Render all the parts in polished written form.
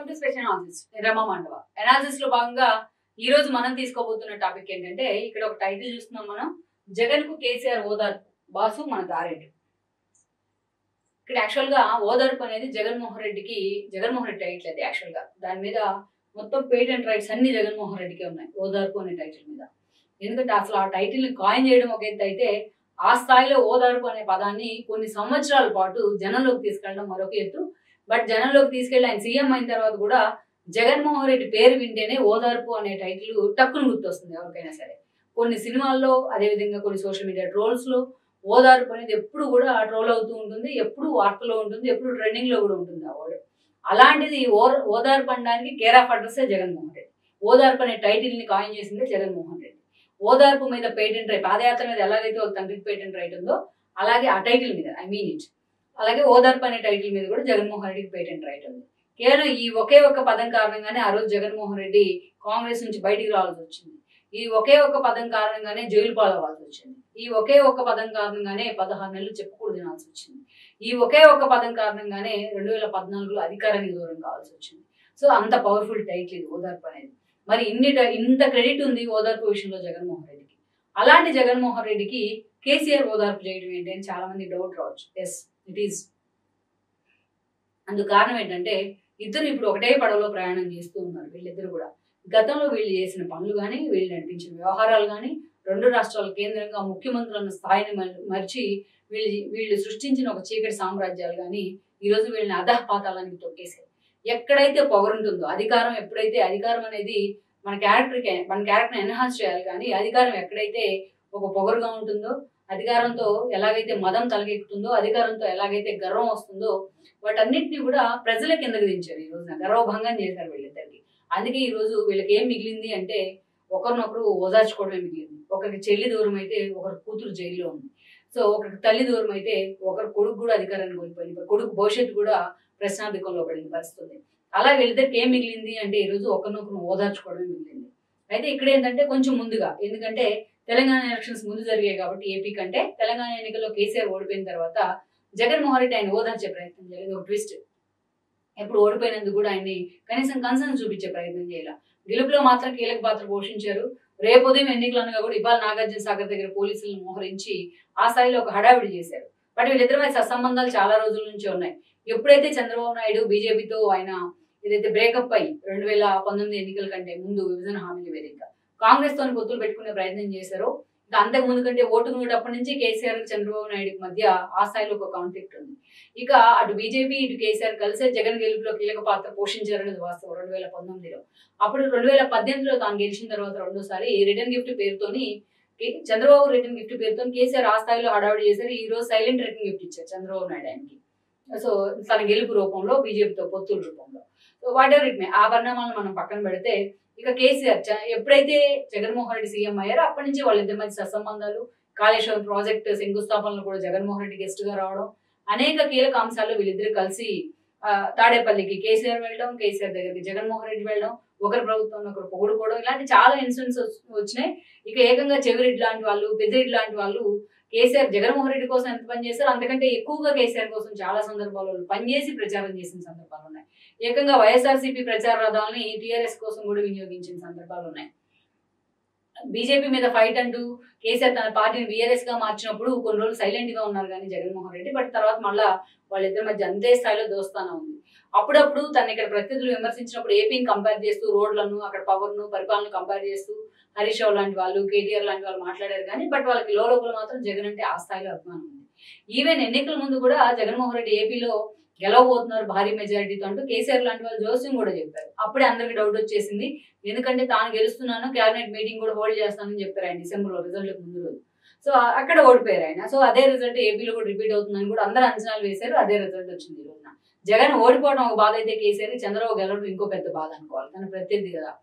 To special analysis Rama Mandava analysis లో భాగంగా ఈ రోజు మనం తీసుకోబోతున్న టాపిక్ ఏంటంటే ఇక్కడ ఒక టైటిల్ చూస్తున్నాం మనం జగన్ కు కేసీఆర్ ఓదార్పు బాసు మన దారెడ్డి. ఇక్కడ యాక్చువల్ గా ఓదార్పు అనేది జగన్మోహన్ రెడ్డి టైటిల్ అది. యాక్చువల్ గా దాని మీద మొత్తం పేటెంట్ రైట్స్ అన్ని జగన్మోహన్ రెడ్డికే ఉన్నాయి ఓదార్పు అనే టైటిల్ మీద. ఎందుకంటే అసలు ఆ టైటిల్ ని కాయిన్ చేయడం ఒక ఎత్తు అయితే ఆ స్థాయిలో ఓదార్పు అనే పదాన్ని కొన్ని సంవత్సరాల పాటు జనంలోకి తీసుకెళ్ళడం మరొక ఎత్తు. బట్ జనంలోకి తీసుకెళ్లి ఆయన సీఎం అయిన తర్వాత కూడా జగన్మోహన్ రెడ్డి పేరు వింటేనే ఓదార్పు అనే టైటిల్ టక్కును గుర్తొస్తుంది ఎవరికైనా సరే. కొన్ని సినిమాల్లో, అదేవిధంగా కొన్ని సోషల్ మీడియా ట్రోల్స్ లో ఓదార్పు అనేది ఎప్పుడు కూడా ట్రోల్ అవుతూ ఉంటుంది, ఎప్పుడు వార్తలో ఉంటుంది, ఎప్పుడు ట్రెండింగ్ లో కూడా ఉంటుంది ఆ వర్డ్. అలాంటిది ఓదార్పు అనడానికి care of address Jaganmohan Reddy. ఓదార్పు అనే టైటిల్ ని కాయిన్ చేసిందే జగన్మోహన్ రెడ్డి. ఓదార్పు మీద పేటెంట్ రైట్, పాదయాత్ర మీద ఎలాగైతే వాళ్ళ తండ్రికి పేటెంట్ రైట్ ఉందో అలాగే ఆ టైటిల్ మీద అలాగే ఓదార్పు అనే టైటిల్ మీద కూడా జగన్మోహన్ రెడ్డికి పేటెంట్ రైట్ ఉంది. కేవలం ఈ ఒకే ఒక్క పదం కారణంగానే ఆ రోజు జగన్మోహన్ రెడ్డి కాంగ్రెస్ నుంచి బయటికి రావాల్సి వచ్చింది. ఈ ఒకే ఒక్క పదం కారణంగానే జైలు పాలవ్వాల్సి వచ్చింది. ఈ ఒకే ఒక్క పదం కారణంగానే 16 నెలలు చెప్పుకూడు తినాల్సి వచ్చింది. ఈ ఒకే ఒక్క పదం కారణంగానే 2014లో అధికారానికి దూరం కావాల్సి వచ్చింది. సో అంత పవర్ఫుల్ టైటిల్ ఇది ఓదార్పు అనేది. మరి ఇంత క్రెడిట్ ఉంది ఓదార్పు విషయంలో జగన్మోహన్ రెడ్డికి. అలాంటి జగన్మోహన్ రెడ్డికి కేసీఆర్ ఓదార్పు చేయడం ఏంటి అని చాలా మంది డౌట్ రావచ్చు. Yes, it is. అందుకు కారణం ఏంటంటే ఇద్దరు ఇప్పుడు ఒకటే పడవలో ప్రయాణం చేస్తూ ఉన్నారు. వీళ్ళిద్దరు కూడా గతంలో వీళ్ళు చేసిన పనులు కానీ, వీళ్ళు నడిపించిన వ్యవహారాలు కానీ, రెండు రాష్ట్రాల కేంద్రంగా ముఖ్యమంత్రుల స్థాయిని మరిచి వీళ్ళు సృష్టించిన ఒక చీకటి సామ్రాజ్యాలు కానీ ఈరోజు వీళ్ళని అధఃపాతాలానికి తొక్కేశాయి. ఎక్కడైతే పొగరుంటుందో అధికారం, ఎప్పుడైతే అధికారం అనేది మన క్యారెక్టర్ని ఎన్హాన్స్ చేయాలి, కానీ అధికారం ఎక్కడైతే ఒక పొగరుగా ఉంటుందో, అధికారంతో ఎలాగైతే మదం తలకెక్కుతుందో, అధికారంతో ఎలాగైతే గర్వం వస్తుందో, వాటన్నిటిని కూడా ప్రజల కిందకి దించారు. ఈ రోజున గర్వభంగం చేశారు వీళ్ళిద్దరికి. అందుకే ఈ రోజు వీళ్ళకి ఏం మిగిలింది అంటే ఒకరినొకరు ఓదార్చుకోవడమే మిగిలింది. ఒకరికి చెల్లి దూరం అయితే ఒకరి కూతురు జైల్లో ఉంది. సో ఒకరికి తల్లి దూరం అయితే ఒకరి కొడుకు కూడా అధికారాన్ని కోల్పోయింది. కొడుకు భవిష్యత్తు కూడా ప్రశ్నార్థకంలో పడిన పరిస్థితుంది. అలా వీళ్ళిద్దరికి ఏం మిగిలింది అంటే ఈరోజు ఒకరినొకరు ఓదార్చుకోవడమే మిగిలింది. అయితే ఇక్కడ ఏంటంటే కొంచెం ముందుగా, ఎందుకంటే తెలంగాణ ఎలక్షన్స్ ముందు జరిగాయి కాబట్టి ఏపీ కంటే, తెలంగాణ ఎన్నికల్లో కేసీఆర్ ఓడిపోయిన తర్వాత జగన్మోహన్ రెడ్డి ఆయన ఓదార్చే ప్రయత్నం చేయలేదు. ఒక ట్విస్ట్, ఎప్పుడు ఓడిపోయినందుకు కూడా ఆయన్ని కనీసం కన్సర్న్ చూపించే ప్రయత్నం చేయాల. గెలుపులో మాత్రం కీలక పాత్ర పోషించారు. రేపు ఉదయం ఎన్నికలు అనగా కూడా ఇవాళ నాగార్జున సాగర్ దగ్గర పోలీసులను మోహరించి ఆ స్థాయిలో ఒక హడావిడి చేశారు. బట్ వీళ్ళిద్దరి మధ్య సత్సంబంధాలు చాలా రోజుల నుంచి ఉన్నాయి. ఎప్పుడైతే చంద్రబాబు నాయుడు బీజేపీతో ఆయన ఏదైతే బ్రేకప్ అయ్యి 2019 ఎన్నికల కంటే ముందు విభజన హామీల వేదిక కాంగ్రెస్ తోని పొత్తులు పెట్టుకునే ప్రయత్నం చేశారో, ఇంకా అంతకు ముందు కంటే ఓటు నోటప్పటి నుంచి కేసీఆర్ చంద్రబాబు నాయుడు మధ్య ఆ స్థాయిలో ఒక కాన్ఫ్లిక్ట్ ఉంది. ఇక అటు బీజేపీ ఇటు కేసీఆర్ కలిసే జగన్ గెలుపులో కీలక పాత్ర పోషించారనేది వాస్తవం 2019లో. అప్పుడు 2018లో తాను గెలిచిన తర్వాత రెండోసారి రిటర్న్ గిఫ్ట్ పేరుతోని చంద్రబాబు రిటర్న్ గిఫ్ట్ పేరుతో కేసీఆర్ ఆ స్థాయిలో హడావిడి చేశారు. ఈ రోజు సైలెంట్ రిటర్న్ గిఫ్ట్ ఇచ్చారు చంద్రబాబు నాయుడు ఆయనకి. సో తన గెలుపు రూపంలో, బీజేపీతో పొత్తుల రూపంలో. So what ever it may, ఆ పరిణామాలను మనం పక్కన పెడితే, ఇక కేసీఆర్ ఎప్పుడైతే జగన్మోహన్ రెడ్డి సీఎం అయ్యారో అప్పటి నుంచి వాళ్ళిద్దరి మధ్య సత్సంబంధాలు, కాళేశ్వరం ప్రాజెక్ట్ శంకుస్థాపనలు కూడా జగన్మోహన్ రెడ్డి గెస్ట్ గా రావడం, అనేక కీలక అంశాల్లో వీళ్ళిద్దరు కలిసి తాడేపల్లికి కేసీఆర్ వెళ్ళడం, కేసీఆర్ దగ్గరికి జగన్మోహన్ రెడ్డి వెళ్ళడం, ఒకరి ప్రభుత్వంలో ఒకరు పొగుడుకోవడం, ఇలాంటి చాలా ఇన్సిడెంట్స్ వచ్చినాయి. ఇక ఏకంగా చెవిరెడ్డి లాంటి వాళ్ళు, పెద్దిరెడ్డి లాంటి వాళ్ళు కేసీఆర్ జగన్మోహన్ రెడ్డి కోసం ఎంత పనిచేశారు అంతకంటే ఎక్కువగా కేసీఆర్ కోసం చాలా సందర్భాల్లో పనిచేసి ప్రచారం చేసిన సందర్భాలు ఉన్నాయి. ఏకంగా వైఎస్ఆర్సీపీ ప్రచార రథాలని టీఆర్ఎస్ కోసం కూడా వినియోగించిన సందర్భాలు ఉన్నాయి. బీజేపీ మీద ఫైట్ అంటూ కేసీఆర్ తన పార్టీని బీఆర్ఎస్ గా మార్చినప్పుడు కొన్ని రోజులు సైలెంట్ గా ఉన్నారు కానీ జగన్మోహన్ రెడ్డి, బట్ తర్వాత మళ్ళా వాళ్ళిద్దరి మధ్య అంతే స్థాయిలో దోస్తానా ఉంది. అప్పుడప్పుడు తను ఇక్కడ ప్రత్యర్థులు విమర్శించినప్పుడు ఏపీని కంపేర్ చేస్తూ, రోడ్లను, అక్కడ పవర్ను, పరిపాలన కంపేర్ చేస్తూ హరీష్ రావు లాంటి వాళ్ళు, కేటీఆర్ లాంటి వాళ్ళు మాట్లాడారు కానీ, బట్ వాళ్ళకి లోపల మాత్రం జగన్ అంటే ఆ స్థాయిలో అభిమానం ఉంది. ఈవెన్ ఎన్నికల ముందు కూడా జగన్మోహన్ రెడ్డి ఏపీలో గెలవబోతున్నారు భారీ మెజారిటీతో అంటూ కేసీఆర్ లాంటి వాళ్ళు జోస్యం కూడా చెప్పారు. అప్పుడే అందరికి డౌట్ వచ్చేసింది, ఎందుకంటే తాను గెలుస్తున్నాను, క్యాబినెట్ మీటింగ్ కూడా హోల్డ్ చేస్తానని చెప్పారు ఆయన డిసెంబర్లో రిజల్ట్ ముందు రోజు. సో అక్కడ ఓడిపోయారు ఆయన. సో అదే రిజల్ట్ ఏపీలో కూడా రిపీట్ అవుతుందని కూడా అందరూ అంచనాలు వేశారు. అదే రిజల్ట్ వచ్చింది. ఈ రోజున జగన్ ఓడిపోవడం ఒక బాధ అయితే కేసీఆర్, చంద్రబాబు గెలవడం ఇంకో పెద్ద బాధ అనుకోవాలి, తన ప్రత్యర్థి కదా.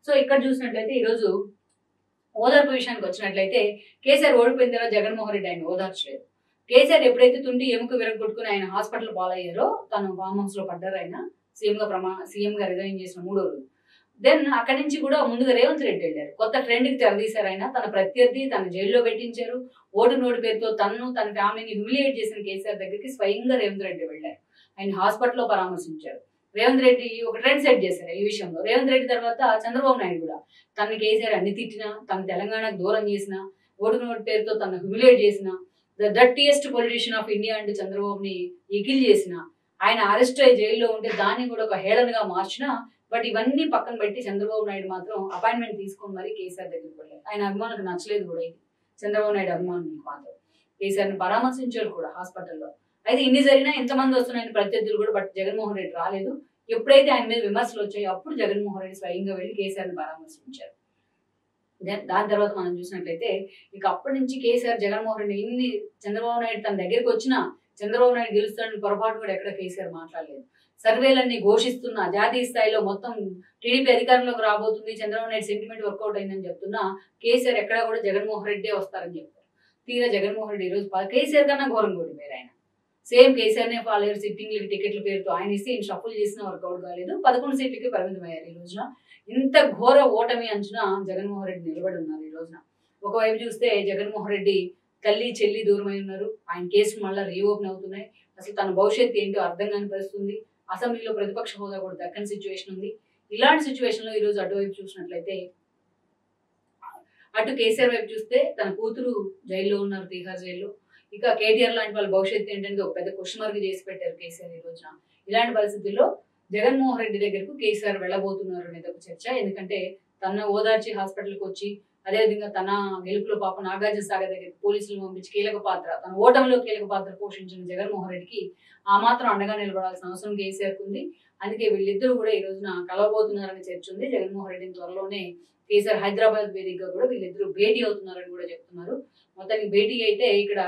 సో ఇక్కడ చూసినట్లయితే ఈరోజు ఓదార్పు విషయానికి వచ్చినట్లయితే కేసీఆర్ ఓడిపోయిన తర్వాత జగన్మోహన్ రెడ్డి ఆయన ఓదార్చలేదు. కేసీఆర్ ఎప్పుడైతే తుండి ఎముక విరగొట్టుకుని ఆయన హాస్పిటల్ పాలయ్యారో, తను ఫామ్ హౌస్ లో పడ్డారు ఆయన సీఎం గా రిజైన్ చేసిన 3వ రోజు. దెన్ అక్కడి నుంచి కూడా ముందుగా రేవంత్ రెడ్డి వెళ్ళారు. కొత్త ట్రెండ్కి తెరదీశారు ఆయన. తన ప్రత్యర్థి తన జైల్లో పెట్టించారు. ఓటు నోటు పేరుతో తన ఫ్యామిలీని హ్యూమిలియేట్ చేసిన కేసీఆర్ దగ్గరికి స్వయంగా రేవంత్ రెడ్డి వెళ్ళారు. ఆయన హాస్పిటల్లో పరామర్శించారు. రేవంత్ రెడ్డి ఒక ట్రెండ్ సెట్ చేశారు ఈ విషయంలో. రేవంత్ రెడ్డి తర్వాత చంద్రబాబు నాయుడు కూడా తనని కేసీఆర్ అన్ని తిట్టినా, తన తెలంగాణకు దూరం చేసిన, ఓటుకు నోటు పేరుతో తనను హ్యూమిలేట్ చేసిన, the dirtiest politician of India అంటే చంద్రబాబుని ఎకిల్ చేసిన, ఆయన అరెస్ట్ అయ్యి జైల్లో ఉంటే దాన్ని కూడా ఒక హేళనగా మార్చిన. బట్ ఇవన్నీ పక్కన పెట్టి చంద్రబాబు నాయుడు మాత్రం అపాయింట్మెంట్ తీసుకొని మరి కేసీఆర్ దగ్గరికి వెళ్ళారు. ఆయన అభిమానులకు నచ్చలేదు కూడా ఇది. చంద్రబాబు నాయుడు అభిమానులకు మాత్రం కేసీఆర్ని పరామర్శించారు కూడా హాస్పిటల్లో. అయితే ఇన్ని జరిగినా ఎంతమంది వస్తున్నాయని ప్రత్యర్థులు కూడా, బట్ జగన్మోహన్ రెడ్డి రాలేదు. ఎప్పుడైతే ఆయన మీద విమర్శలు వచ్చాయో అప్పుడు జగన్మోహన్ రెడ్డి స్వయంగా వెళ్ళి కేసీఆర్ని పరామర్శించారు. దాని తర్వాత మనం చూసినట్లయితే ఇక అప్పటి నుంచి కేసీఆర్ జగన్మోహన్ రెడ్డి ఇన్ని చంద్రబాబు నాయుడు తన దగ్గరికి వచ్చినా చంద్రబాబు నాయుడు గెలుస్తాడని పొరపాటు కూడా ఎక్కడ కేసీఆర్ మాట్లాడలేదు. సర్వేలన్నీ ఘోషిస్తున్నా, జాతీయ స్థాయిలో మొత్తం టీడీపీ అధికారంలోకి రాబోతుంది, చంద్రబాబు నాయుడు సెంటిమెంట్ వర్కౌట్ అయిందని చెప్తున్నా కేసీఆర్ ఎక్కడా కూడా జగన్మోహన్ రెడ్డే వస్తారని చెప్పారు. తీరా జగన్మోహన్ రెడ్డి ఈరోజు కేసీఆర్ కన్నా ఘోరంగా ఓడిపోయారు. ఆయన సేమ్ కేసీఆర్నే ఫాలో అయ్యారు. సిట్టింగ్లకి టికెట్ల పేరుతో ఆయన ఇస్తే ఈయన షఫుల్ చేసినా వర్కౌట్ కాలేదు. 11 సీట్లకి పరిమితమయ్యారు. ఈ రోజున ఇంత ఘోర ఓటమి అంచున జగన్మోహన్ రెడ్డి నిలబడి ఉన్నారు. ఈ రోజున ఒకవైపు చూస్తే జగన్మోహన్ రెడ్డి తల్లి చెల్లి దూరమై ఉన్నారు. ఆయన కేసులు మళ్ళీ రీఓపెన్ అవుతున్నాయి. అసలు తన భవిష్యత్తు ఏంటో అర్థం కాని పరిస్థితుంది. అసెంబ్లీలో ప్రతిపక్ష హోదా కూడా దక్కని సిచ్యువేషన్ ఉంది. ఇలాంటి సిచ్యువేషన్ లో ఈ రోజు అటువైపు చూసినట్లయితే, అటు కేసీఆర్ వైపు చూస్తే తన కూతురు జైల్లో ఉన్నారు, తీహార్ జైల్లో. ఇక కేటీఆర్ లాంటి వాళ్ళ భవిష్యత్తు ఏంటంటే ఒక పెద్ద క్వశ్చన్ మార్క్ చేసి పెట్టారు కేసీఆర్ ఈ రోజున. ఇలాంటి పరిస్థితుల్లో జగన్మోహన్ రెడ్డి దగ్గరకు కేసీఆర్ వెళ్ళబోతున్నారు అనేది ఒక చర్చ. ఎందుకంటే తన ఓదార్చి హాస్పిటల్కి వచ్చి, అదేవిధంగా తన గెలుపులో పాప నాగార్జున సాగర్ దగ్గరికి పోలీసులు పంపించి కీలక పాత్ర, తన ఓటమిలో కీలక పాత్ర పోషించిన జగన్మోహన్ రెడ్డికి ఆ మాత్రం అండగా నిలబడాల్సిన అవసరం కేసీఆర్కి ఉంది. అందుకే వీళ్ళిద్దరూ కూడా ఈ రోజున కలవబోతున్నారని చర్చ ఉంది. జగన్మోహన్ రెడ్డిని త్వరలోనే కేసీఆర్ హైదరాబాద్ వేదికగా కూడా వీళ్ళిద్దరూ భేటీ అవుతున్నారని కూడా చెప్తున్నారు. మొత్తానికి భేటీ అయితే ఇక్కడ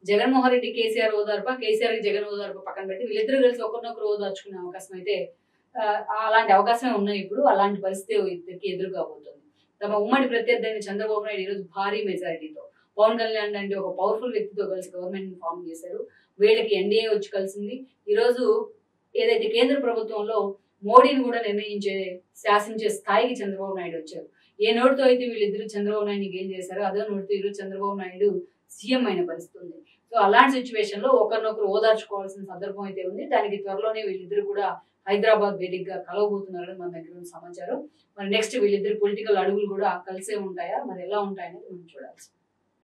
జగన్మోహన్ రెడ్డి కేసీఆర్ ఓదార్ప, కేసీఆర్ జగన్ ఓదార్ప పక్కన పెట్టి వీళ్ళిద్దరూ కలిసి ఒకరినొకరు ఓదార్చుకునే అవకాశం అయితే అలాంటి అవకాశమే ఉన్నాయి. ఇప్పుడు అలాంటి పరిస్థితి ఇద్దరికి ఎదురు కాబోతుంది. తమ ఉమ్మడి ప్రత్యర్థి అయిన చంద్రబాబు నాయుడు ఈరోజు భారీ మెజారిటీతో పవన్ కళ్యాణ్ అంటే ఒక పవర్ఫుల్ వ్యక్తితో కలిసి గవర్నమెంట్ ఫామ్ చేశారు. వీళ్ళకి ఎన్డీఏ వచ్చి కలిసింది. ఈరోజు ఏదైతే కేంద్ర ప్రభుత్వంలో మోడీని కూడా శాసించే స్థాయికి చంద్రబాబు నాయుడు వచ్చారు. ఏ నోటితో అయితే వీళ్ళిద్దరు చంద్రబాబు నాయుడిని గెయిన్ చేశారో అదే నోటితో ఈరోజు చంద్రబాబు నాయుడు సీఎం అయిన పరిస్థితి ఉంది. సో అలాంటి సిచ్యువేషన్ లో ఒకరినొకరు ఓదార్చుకోవాల్సిన సందర్భం అయితే ఉంది. దానికి త్వరలోనే వీళ్ళిద్దరు కూడా హైదరాబాద్ వేదికగా కలవబోతున్నారని మన దగ్గర ఉన్న సమాచారం. మరి నెక్స్ట్ వీళ్ళిద్దరు పొలిటికల్ అడుగులు కూడా కలిసే ఉంటాయా, మరి ఎలా ఉంటాయనేది మనం చూడాల్సి.